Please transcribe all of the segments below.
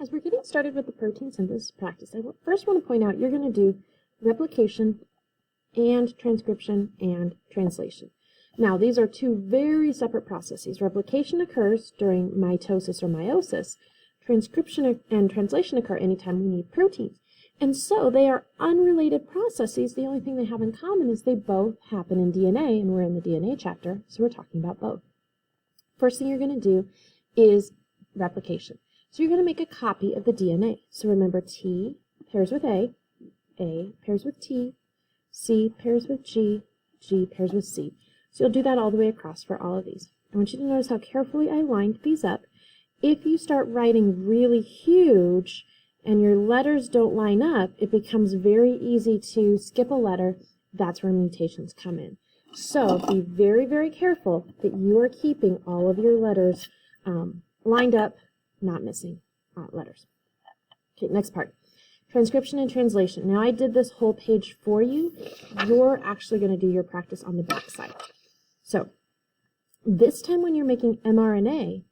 As we're getting started with the protein synthesis practice, I first want to point out you're going to do replication and transcription and translation. Now, these are two very separate processes. Replication occurs during mitosis or meiosis. Transcription and translation occur anytime we need proteins. And so they are unrelated processes. The only thing they have in common is they both happen in DNA, and we're in the DNA chapter, so we're talking about both. First thing you're going to do is replication. So you're going to make a copy of the DNA. So remember, T pairs with A pairs with T, C pairs with G, G pairs with C. So you'll do that all the way across for all of these. I want you to notice how carefully I lined these up. If you start writing really huge and your letters don't line up, it becomes very easy to skip a letter. That's where mutations come in. So be very, very careful that you are keeping all of your letters lined up, not missing letters. Okay, next part. Transcription and translation. Now I did this whole page for you. You're actually going to do your practice on the back side. So this time when you're making mRNA,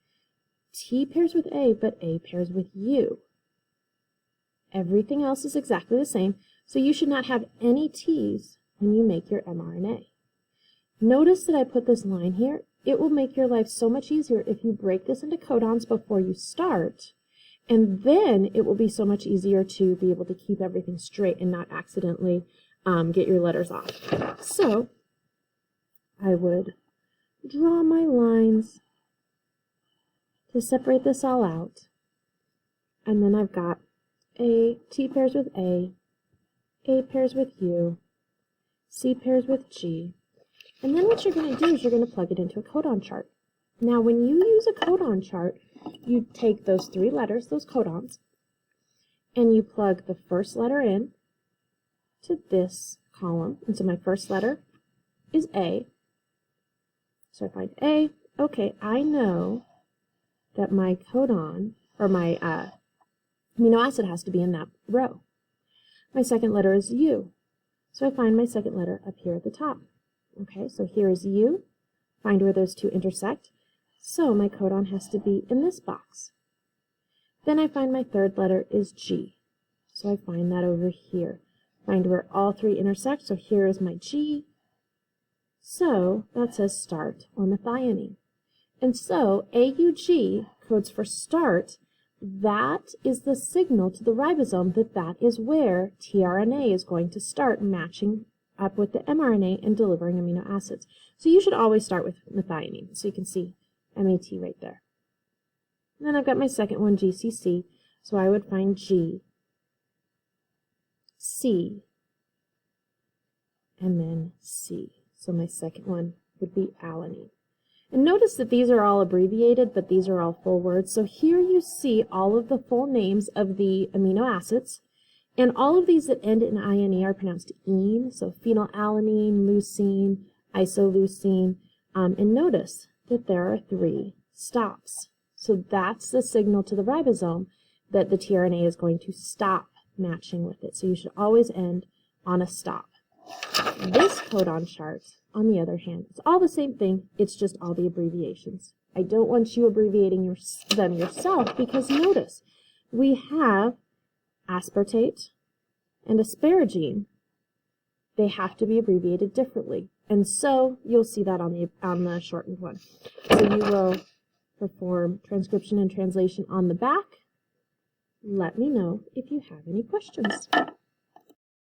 T pairs with A, but A pairs with U. Everything else is exactly the same, so you should not have any T's when you make your mRNA. Notice that I put this line here. It will make your life so much easier if you break this into codons before you start, and then it will be so much easier to be able to keep everything straight and not accidentally get your letters off. So I would draw my lines to separate this all out, and then I've got T pairs with A pairs with U, C pairs with G, and then what you're going to do is you're going to plug it into a codon chart. Now when you use a codon chart, you take those three letters, those codons, and you plug the first letter in to this column. And so my first letter is A. So I find A. Okay, I know that my codon, or my amino acid has to be in that row. My second letter is U. So I find my second letter up here at the top. Okay, so here is U. Find where those two intersect. So my codon has to be in this box. Then I find my third letter is G. So I find that over here. Find where all three intersect. So here is my G. So that says start or methionine. And so AUG codes for start. That is the signal to the ribosome that that is where tRNA is going to start matching up with the mRNA and delivering amino acids. So you should always start with methionine. So you can see MAT right there. And then I've got my second one, GCC. So I would find G, C, and then C. So my second one would be alanine. And notice that these are all abbreviated, but these are all full words. So here you see all of the full names of the amino acids. And all of these that end in ine are pronounced ene, so phenylalanine, leucine, isoleucine. And notice that there are three stops. So that's the signal to the ribosome that the tRNA is going to stop matching with it. So you should always end on a stop. This codon chart, on the other hand, it's all the same thing, it's just all the abbreviations. I don't want you abbreviating them yourself because notice, we have aspartate and asparagine. They have to be abbreviated differently. And so you'll see that on the shortened one. So you will perform transcription and translation on the back. Let me know if you have any questions.